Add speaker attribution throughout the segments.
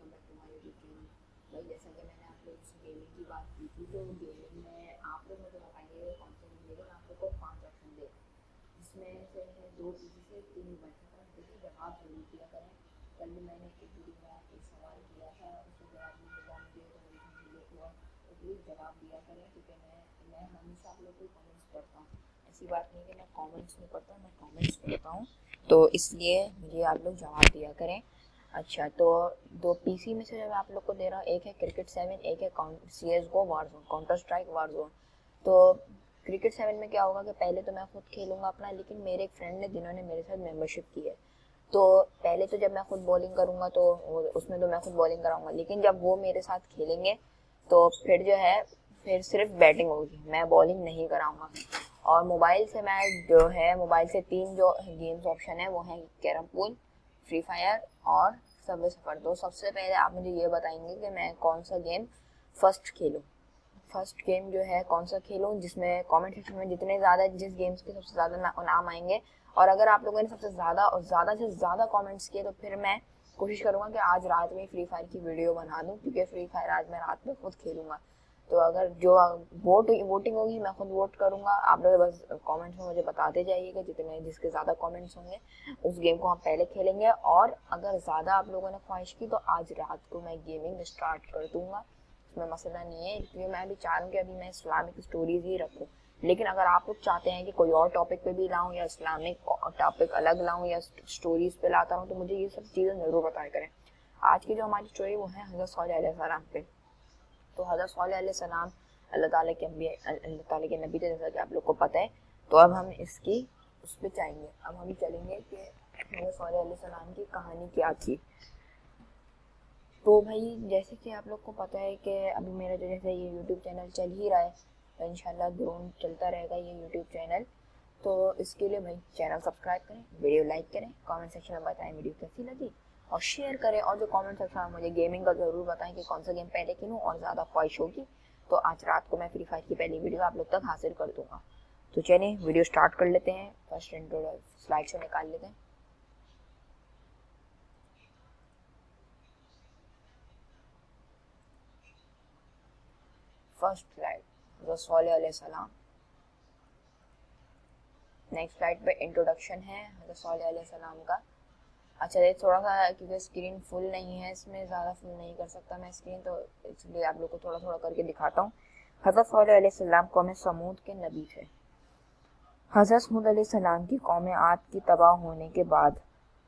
Speaker 1: Welcome back to my YouTube channel. भाई जैसा कि मैंने आप लोग से गेमिंग की बात की थी, तो गेमिंग में आप लोग मुझे बताएंगे कौन से गेम, लेकिन आप लोग को 5 ऑप्शन दे, जिसमें से है 2 किसी से 3 बच सकता है। देखिए जवाब जरूर दिया करें। कल भी मैंने एक वीडियो में एक सवाल किया था, उसका जवाब नहीं मिला मुझे, तो मेरी वीडियो हुआ, तो प्लीज़ जवाब दिया करें, क्योंकि मैं हमेशा आप लोग को कमेंट्स पढ़ता हूँ। ऐसी बात नहीं कि मैं कमेंट्स नहीं पढ़ता, मैं कमेंट्स पढ़ता हूँ, तो इसलिए मुझे आप लोग जवाब दिया करें। अच्छा, तो दो पीसी में से जब आप लोग को दे रहा हूँ, एक है क्रिकेट 7, एक है CSGO वारजोन, काउंटर स्ट्राइक वारजोन। तो क्रिकेट 7 में क्या होगा कि पहले तो मैं खुद खेलूंगा अपना, लेकिन मेरे एक फ्रेंड ने जिन्होंने मेरे साथ मेंबरशिप की है, तो पहले तो जब मैं खुद बॉलिंग करूंगा तो उसमें तो मैं खुद बॉलिंग कराऊंगा, लेकिन जब वो मेरे साथ खेलेंगे तो फिर जो है फिर सिर्फ बैटिंग होगी, मैं बॉलिंग नहीं कराऊंगा। और मोबाइल से मैं जो है मोबाइल से 3 जो गेम्स ऑप्शन है वो है कैरम पूल, फ्री फायर और सबवे सफर। तो सबसे पहले आप मुझे ये बताएंगे कि मैं कौन सा गेम फर्स्ट खेलूं, फर्स्ट गेम जो है कौन सा खेलूं, जिसमें कमेंट सेक्शन में जितने ज़्यादा जिस गेम्स के सबसे ज़्यादा नाम आएंगे, और अगर आप लोगों ने सबसे ज़्यादा और ज़्यादा से ज़्यादा कमेंट्स किए तो फिर मैं कोशिश करूँगा कि आज रात में फ्री फायर की वीडियो बना दूँ, क्योंकि फ्री फायर आज मैं रात में खुद खेलूँगा। तो अगर जो वोटिंग होगी मैं खुद वोट करूँगा, आप लोग बस कमेंट्स में मुझे बताते जाइएगा, जिसके ज़्यादा कमेंट्स होंगे उस गेम को हम पहले खेलेंगे। और अगर ज़्यादा आप लोगों ने ख्वाहिश की तो आज रात को मैं गेमिंग स्टार्ट कर दूँगा, इसमें मसला नहीं है, क्योंकि मैं भी चाह रहा हूँ कि अभी मैं इस्लामिक स्टोरीज ही रखूँ। लेकिन अगर आप लोग चाहते हैं कि कोई और टॉपिक पे भी लाऊं या इस्लामिक टॉपिक अलग लाऊं या स्टोरीज पे लाता हूँ, तो मुझे ये सब चीज़ें ज़रूर बताया करें। आज की जो हमारी स्टोरी वो है हज़रत सॉलेह अलैहिस्सलाम पे। तो हज़रत सॉलेह अलैहिस्सलाम अल्लाह ताला के नबी थे, जैसा कि आप लोग को पता है। तो अब हम इसकी उस पर जाएंगे, अब हम चलेंगे कि हज़रत सॉलेह अलैहिस्सलाम की कहानी क्या थी। तो भाई जैसे कि आप लोग को पता है कि अभी मेरा जो जैसे ये यूट्यूब चैनल चल ही रहा है, तो इंशाल्लाह ग्रोन चलता रहेगा ये यूट्यूब चैनल। तो इसके लिए भाई चैनल सब्सक्राइब करें, वीडियो लाइक करें, कमेंट सेक्शन में बताएं वीडियो कैसी लगी, और शेयर करें। और जो कमेंट सेक्शन में मुझे गेमिंग का ज़रूर बताएं कि कौन सा गेम पहले खेलूँ, और ज़्यादा ख्वाहिश होगी तो आज रात को मैं फ्री फायर की पहली वीडियो आप लोग तक हासिल कर दूँगा। तो चलिए वीडियो स्टार्ट कर लेते हैं। फर्स्ट इंट्रो स्लाइड से निकाल लेते हैं। फर्स्ट स्लाइड सॉलेह अलैहिस्सलाम। नेक्स्ट स्लाइड पे इंट्रोडक्शन है हज़रत सॉलेह अलैहिस्सलाम का। अच्छा, ये थोड़ा सा क्योंकि स्क्रीन फुल नहीं है, इसमें ज़्यादा फुल नहीं कर सकता मैं स्क्रीन, तो इसलिए आप लोग को थोड़ा थोड़ा करके दिखाता हूँ। हज़रत सॉलेह अलैहिस्सलाम कौम समूद के नबी थे। हज़रत समूद अलैहिस्सलाम की कौम आद की तबाह होने के बाद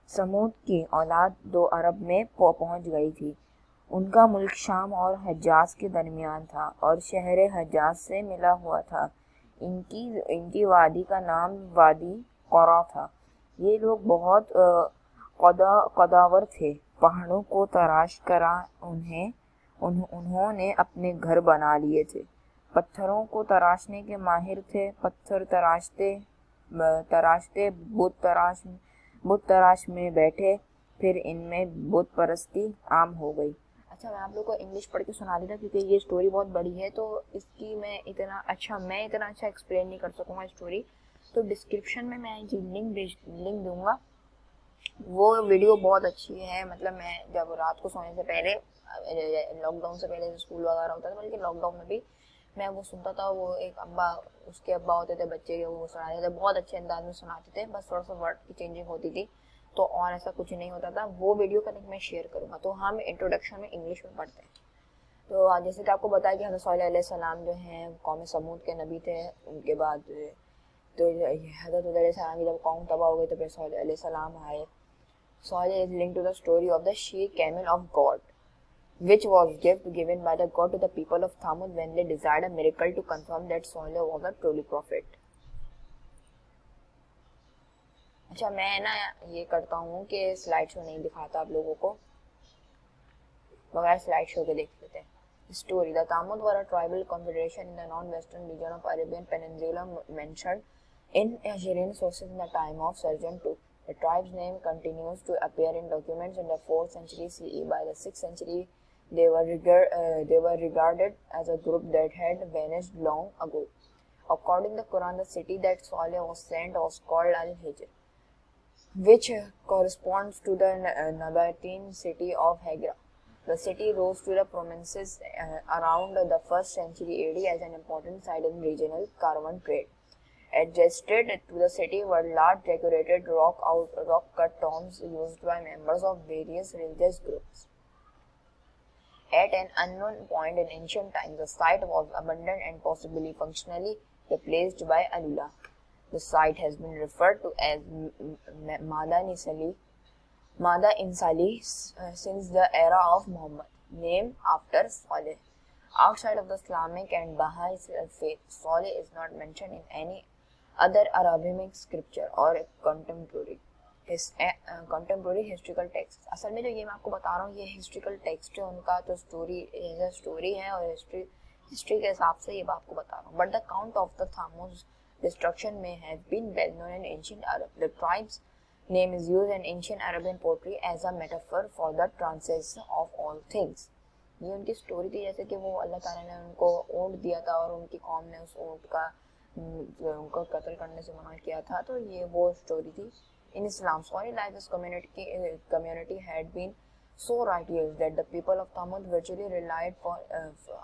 Speaker 1: समूद की औलाद 2 अरब में पहुंच गई थी। उनका मुल्क शाम और हज्जाज के दरमियान था और शहर हज्जाज से मिला हुआ था। इनकी वादी का नाम वादी क़ुरा था। ये लोग बहुत कदावर थे। पहाड़ों को तराश करा उन्होंने अपने घर बना लिए थे। पत्थरों को तराशने के माहिर थे। पत्थर तराशते तराशते बुत तराश में बैठे, फिर इनमें बुत परस्ती आम हो गई। अच्छा, मैं आप लोग को इंग्लिश पढ़ के सुना देता, क्योंकि ये स्टोरी बहुत बड़ी है, तो इसकी मैं इतना अच्छा एक्सप्लेन नहीं कर सकूँगा स्टोरी। तो डिस्क्रिप्शन में मैं लिंक दूंगा। वो वीडियो बहुत अच्छी है। मतलब मैं जब रात को सोने से पहले, लॉकडाउन से पहले स्कूल वगैरह होता था, बल्कि लॉकडाउन में भी मैं वो सुनता था। वो एक अब्बा, उसके अब्बा होते थे बच्चे के, वो सुनाते थे, बहुत अच्छे अंदाज में सुनाते थे, बस थोड़ा सा वर्ड की चेंजिंग होती थी, तो और ऐसा कुछ नहीं होता था। वो वीडियो का लिंक मैं शेयर करूँगा। तो हम इंट्रोडक्शन में इंग्लिश में पढ़ते हैं। तो जैसे कि आपको बताया कि हज़रत सॉलेह अलैहिस्सलाम जो हैं कौम समूद के नबी थे। उनके बाद तो हज़रत हुद अलैहिस्सलाम की जब कौम तबाह हो गई तो फिर सॉलेह अलैहिस्सलाम आए। Salah is linked to the story of the she-camel of God, which was given by the God to the people of Thamud when they desired a miracle to confirm that Salah was a truly prophet. अच्छा, मैं ना ये करता हूँ कि slide show नहीं दिखाता आप लोगों को, बगैर स्लाइड शो के देख लेते हैं। Story: the Thamud were a tribal confederation in the non-western region of Arabian Peninsula mentioned in Assyrian sources in the time of Sargon II. The tribe's name continues to appear in documents in the 4th century CE. By the 6th century, they were regarded as a group that had vanished long ago. According to the Quran, the city that Saleh was sent was called Al-Hijr, which corresponds to the Nabatean city of Hegra. The city rose to the prominence around the 1st century AD as an important site in regional caravan trade. Adjacent to the city were large decorated rock-cut tombs used by members of various religious groups. At an unknown point in ancient times, the site was abandoned and possibly functionally replaced by Alula. The site has been referred to as Mada Insali since the era of Muhammad, named after Saleh. Outside of the Islamic and Baha'i faith, Saleh is not mentioned in any other Arabic scripture or contemporary historical text. असल में जो ये मैं आपको बता रहा हूँ ये हिस्ट्रिकल टेक्स्ट है उनका, तो स्टोरी है और हिस्ट्री के हिसाब से ये आपको बता रहा हूँ. But the count of the Thamud destruction may have been well known in ancient Arab. The tribe's name is used in ancient Arabian poetry as a metaphor for the transcendence of all things. ये उनकी story थी, जैसे कि वो अल्लाह ताला ने उनको ऊँट दिया था और उनकी कौम ने उस ऊँट का उनको कत्ल करने से मना किया था, तो ये वो स्टोरी थी. In Islam, Salih Life's community had been so righteous that the people of Thamud virtually relied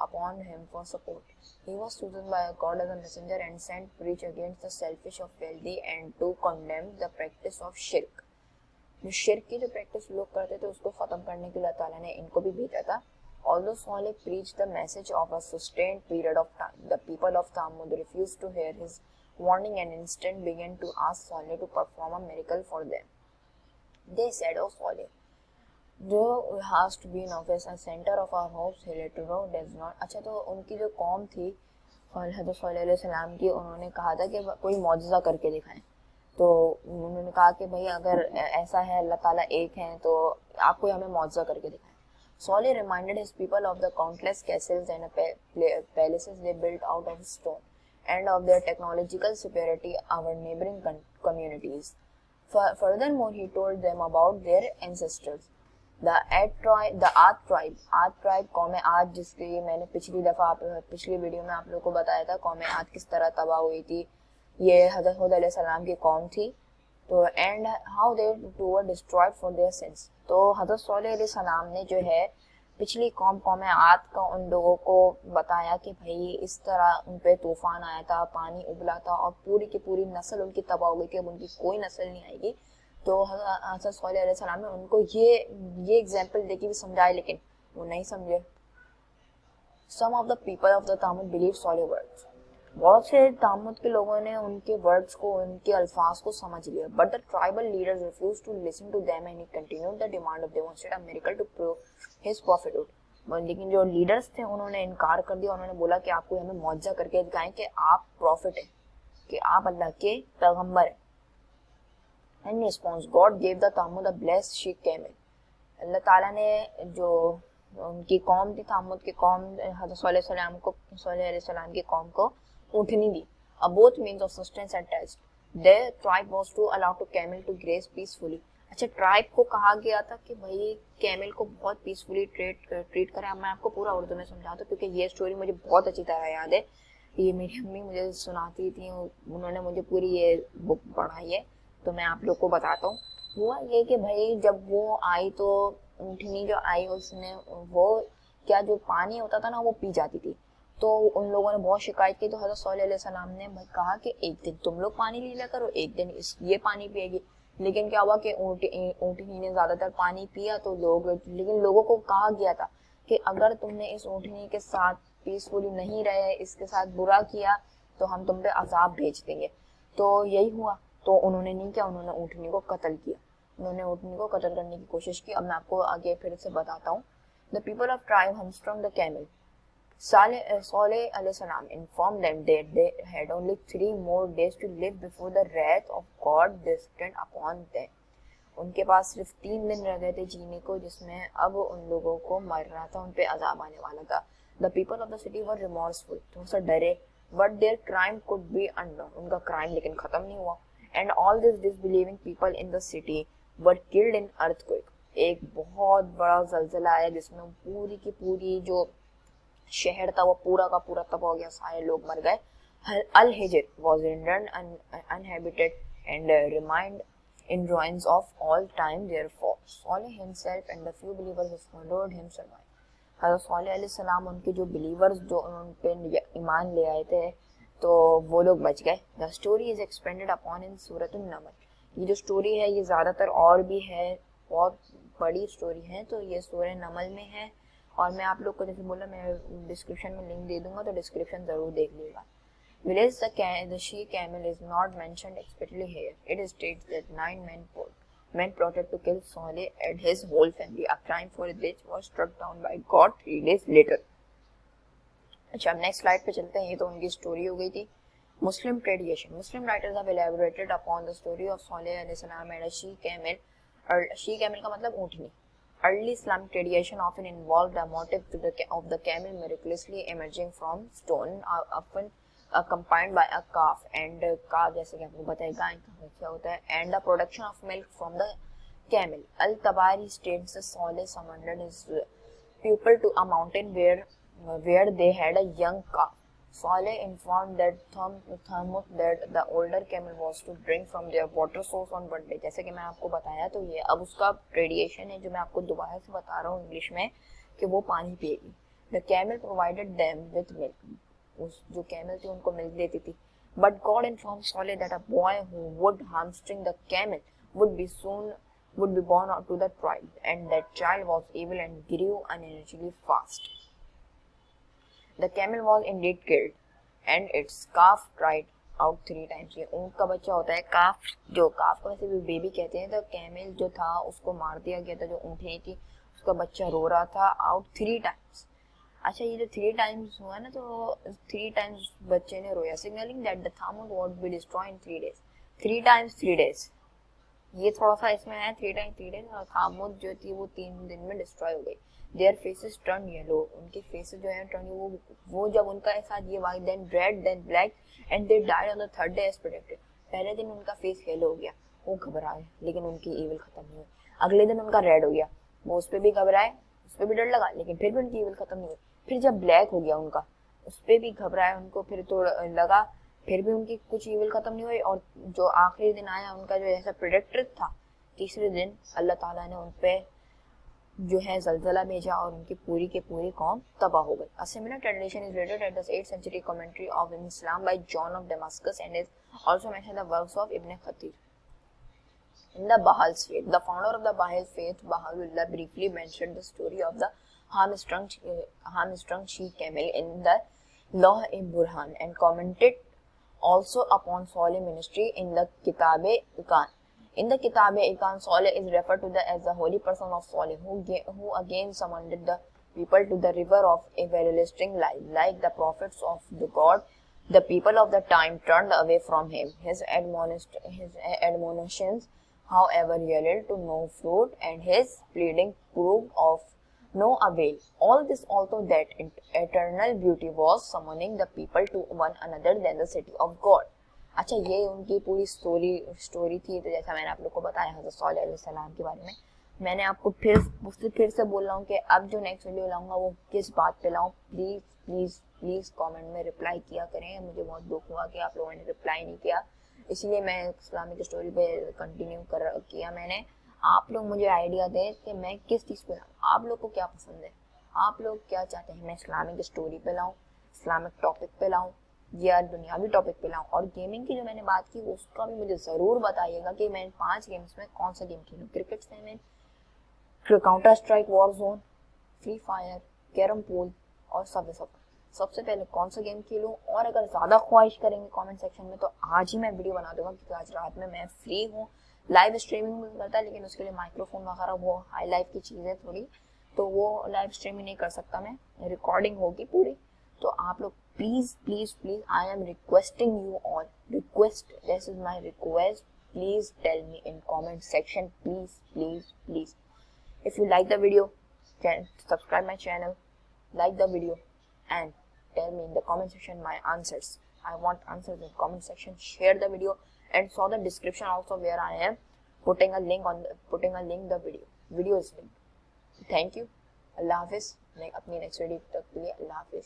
Speaker 1: upon him for support. He was chosen by God as a messenger and sent to preach against the selfish of wealthy and to condemn the practice of shirk. जो शिर्क की जो practice लोग करते थे उसको खत्म करने के लिए अल्लाह ताला ने इनको भी भेजा था. Although Salih preached the message of a sustained period of time, the people of Thamud refused to hear his warning and instead began to ask Salih to perform a miracle for them. They said, "Oh Salih, though has to be in office a center of our hopes, Hilaturo does not." अच्छा, तो उनकी जो कौम थी हज़रत सल्लल्लाहु अलैहि वसल्लम की, उन्होंने कहा था कि कोई मौजज़ा करके दिखाएं. तो उन्होंने कहा कि भाई अगर ऐसा है अल्लाह ताला एक है तो आप कोई हमें मौजज़ा करके दिखाएं. Salih reminded his people of the countless castles and palaces they built out of stone, and of their technological superiority over neighboring communities. Furthermore, he told them about their ancestors. The Ad tribe कौम आद, जिसकी मैंने पिछली video में आप लोगों को बताया था कौम आद किस तरह तबाह हुई थी. ये हज़रत हूद अलैहिस्सलाम की कौम थी. तो and how they too were destroyed for their sins. तो हज़रत सल्लल्लाहु अलैहि वसल्लम ने जो है पिछली कौम आद का उन लोगों को बताया कि भाई इस तरह उन पे तूफान आया था, पानी उबला था और पूरी की पूरी नस्ल उनकी तबाह हो गई कि अब उनकी कोई नस्ल नहीं आएगी. तो हज़रत सल्लल्लाहु अलैहि वसल्लम ने उनको ये एग्जाम्पल देके भी समझाए, लेकिन वो नहीं समझे. Some of the people of the Tamud believed Salih words. बहुत से तामुद के लोगों ने उनके वर्ड्स को, उनके अल्फाज को समझ लिया. But the tribal leaders refused to listen to them and he continued the demand of demonstrate a miracle to prove his prophethood. लेकिन जो लीडर्स थे उन्होंने इनकार कर दिया. उन्होंने बोला कि आपको हमें मौजज़ा करके दिखाएं कि आप प्रॉफिट हैं, कि आप अल्लाह के पैगंबर हैं. In response God gave the Thamud a blessed she camel. अल्लाह ताला ने जो उनकी कौम थी तामुद की कौम, हज़रत सल्लल्लाहु अलैहि वसल्लम की कौम को ऊँटनी दी. Both means of sustenance and test. Their tribe was to allow to camel to graze peacefully. अच्छा, ट्राइब को कहा गया था कि भाई कैमल को बहुत पीसफुली ट्रीट करें. अब मैं आपको पूरा उर्दू में समझाता हूँ क्योंकि ये स्टोरी मुझे बहुत अच्छी तरह याद है. ये मेरी अम्मी मुझे सुनाती थी, उन्होंने मुझे पूरी ये बुक पढ़ाई है, तो मैं आप लोग को बताता हूँ. हुआ ये कि भाई जब वो आई तो ऊँटनी जो आई उसने वो क्या जो पानी होता था ना वो पी जाती थी. तो उन लोगों ने बहुत शिकायत की. तो हज़रत सल्लल्लाहु अलैहि वसल्लम ने कहा कि एक दिन तुम लोग पानी ले लिया करो, एक दिन ये पानी पिएगी. लेकिन क्या हुआ कि ऊँटनी ने ज्यादातर पानी पिया तो लेकिन लोगों को कहा गया था कि अगर तुमने इस ऊँटनी के साथ पीसफुली नहीं रहे, इसके साथ बुरा किया तो हम तुम पे अजाब भेज देंगे. तो यही हुआ. तो उन्होंने नहीं किया, उन्होंने ऊँटनी को कत्ल किया. उन्होंने ऊँटनी को कत्ल करने की कोशिश की. अब मैं आपको आगे फिर से बताता हूँ. The people of tribe hamstrung the camel. Salih alayhi salam informed them that they had only 3 more days to live before the wrath of God descended upon them. उनके पास सिर्फ 3 दिन रह गए थे जीने को, जिसमें अब उन लोगों को मरना था, उन पे अजाब आने वाला था. The people of the city were remorseful, थोड़ा सा डरे, but their crime could be undone. उनका क्राइम लेकिन खत्म नहीं हुआ. And all these disbelieving people in the city were killed in earthquake. एक बहुत बड़ा जलजला आया जिसमें पूरी की पूरी जो शहर था वो पूरा का पूरा तबाह हो गया, सारे लोग मर गए. अल हिजर was rendered uninhabited and remained in ruins of all time therefore. Saleh himself and the few believers who followed him survived. हज़रत सालेह अलैहिस्सलाम उनके जो बिलीवर्स जो उन पे ईमान ले आए थे तो वो लोग बच गए. The story is expanded upon in सूरत नमल. ये जो स्टोरी है ये ज़्यादातर और भी है, बहुत बड़ी स्टोरी है, तो ये सूरह नमल में है. और मैं आप लोग को जैसे बोला मैं डिस्क्रिप्शन में लिंक दे दूंगा, तो डिस्क्रिप्शन ज़रूर देख लीजिएगा. Village the she camel is not mentioned explicitly here. It states that 9 men plotted to kill Saleh and his whole family. A crime for which was struck down by God 3 days later. अच्छा, अब next slide पे चलते हैं. ये तो उनकी story हो गई थी. Muslim tradition. Muslim writers have elaborated upon the story of Saleh alayhi salam and a she camel. She camel का मतलब ऊँटनी. Early Islamic tradition often involved a motive of the camel miraculously emerging from stone, often accompanied by a calf and calf जैसे कि आपको बताया गाय का बच्चा होता है, and the production of milk from the camel. Al-Tabari states that Saleh summoned his people to a mountain where they had a young calf. Saleh informed that Thamut that the older camel was to drink from their water source on one day. जैसे कि मैं आपको बताया, तो ये अब उसका tradition है जो मैं आपको दोबारा से बता रहा हूँ इंग्लिश में, कि वो पानी पिएगी. The camel provided them with milk. उस जो कैमल थी उनको मिल्क देती थी. But God informed Saleh that a boy who would hamstring the camel would be born to the tribe, and that child was evil and grew unusually fast. The camel was indeed killed, and its calf cried out 3 times. ये ऊँट का बच्चा होता है calf, जो calf को वैसे भी बेबी कहते हैं. तो कैमल जो था उसको मार दिया गया था, जो ऊँटनी थी उसका बच्चा रो रहा था out 3 times. अच्छा, ये जो 3 टाइम्स हुआ ना, तो 3 टाइम्स बच्चे ने रोया, signalling that the Thamud would be destroy in 3 days. 3 times 3 days, ये थोड़ा सा इसमें है. 3 टाइम्स 3 days, और थामुद जो थी वो 3 दिन में डिस्ट्रॉय हो गई. देयर फेसेस टर्न येलो, उनके फेसेस जो है टर्न, वो जब उनका ऐसा ये white then red then black and they died on the 3rd day as predicted. पहले दिन उनका फेस येलो हो गया, वो घबराए, लेकिन उनकी ईविल खत्म नहीं हुई. अगले दिन उनका रेड हो गया, वो उस पर भी घबराए, उस पर भी डर लगा, लेकिन फिर भी उनकी ईविल खत्म नहीं हुई. फिर जब ब्लैक हो गया उनका, उस पर भी घबराया उनको, फिर तो लगा, फिर भी उनकी कुछ ईविल खत्म नहीं हुई. और जो आखिरी दिन आया उनका जो ऐसा प्रेडिक्टेड था, तीसरे दिन अल्लाह ताला ने उन पे जो है ज़लज़ला भेजा और उनकी पूरी की पूरी कौम तबाह हो गई. A similar tradition is related at the 8th century commentary of Islam by John of Damascus and is also mentioned in the works of Ibn Khatir. In the Bahal's faith, the founder of the Bahal faith, Baha'u'llah, briefly mentioned the story of the hamstrung she camel in the Law-e-Burhan and commented also upon Saleh ministry in the Kitab-e-Iqan. In the Kitab-e-Iqan, Saleh is referred to as the holy person of Saleh, who again summoned the people to the river of everlasting life. Like the prophets of the God, the people of the time turned away from him. His admonitions, however, yielded to no fruit, and his pleading proved of no avail. All this although that eternal beauty was summoning the people to one another than the city of God. अच्छा, ये उनकी पूरी story थी. तो जैसा मैंने आप लोग को बताया हज़रत सालेह अलैहिस्सलाम के बारे में, मैंने आपको फिर से बोल रहा हूँ कि अब जो नेक्स्ट वीडियो लाऊंगा वो किस बात पे लाऊं. प्लीज़ प्लीज़ प्लीज़ कमेंट में रिप्लाई किया करें. मुझे बहुत दुख हुआ कि आप लोगों ने रिप्लाई नहीं किया, इसलिए मैं इस्लामिक स्टोरी पे कंटिन्यू किया मैंने. आप लोग मुझे आइडिया दें कि मैं किस चीज़ पे लाऊँ, आप लोग को क्या पसंद है, आप लोग क्या चाहते हैं, मैं इस्लामिक स्टोरी पे लाऊँ, इस्लामिक टॉपिक पे लाऊँ, या दुनियावी टॉपिक पे लाऊँ. और गेमिंग की जो मैंने बात की उसका भी मुझे ज़रूर बताइएगा कि मैं 5 गेम्स में कौन सा गेम खेलूँ. क्रिकेट से मैं counter strike, war zone, free fire, carrom pool और सबसे पहले कौन सा गेम खेलूँ. और अगर ज़्यादा ख्वाहिश करेंगे कमेंट सेक्शन में तो आज ही मैं वीडियो बना दूंगा, क्योंकि आज रात में मैं फ्री हूँ. लाइव स्ट्रीमिंग भी करता है, लेकिन उसके लिए माइक्रोफोन वगैरह वो हाई लाइफ की चीज़ें थोड़ी, तो वो लाइव स्ट्रीमिंग नहीं कर सकता मैं, रिकॉर्डिंग होगी पूरी. तो आप लोग please please please, I am requesting you all, request, this is my request, please tell me in comment section, please please please. If you like the video, can subscribe my channel, like the video, and tell me in the comment section my answers. I want answers in the comment section. Share the video and saw the description also where I am putting a link the video is linked. Thank you. Allah Hafiz. मैं अपनी next video तक के लिए अल्लाह हाफिज़.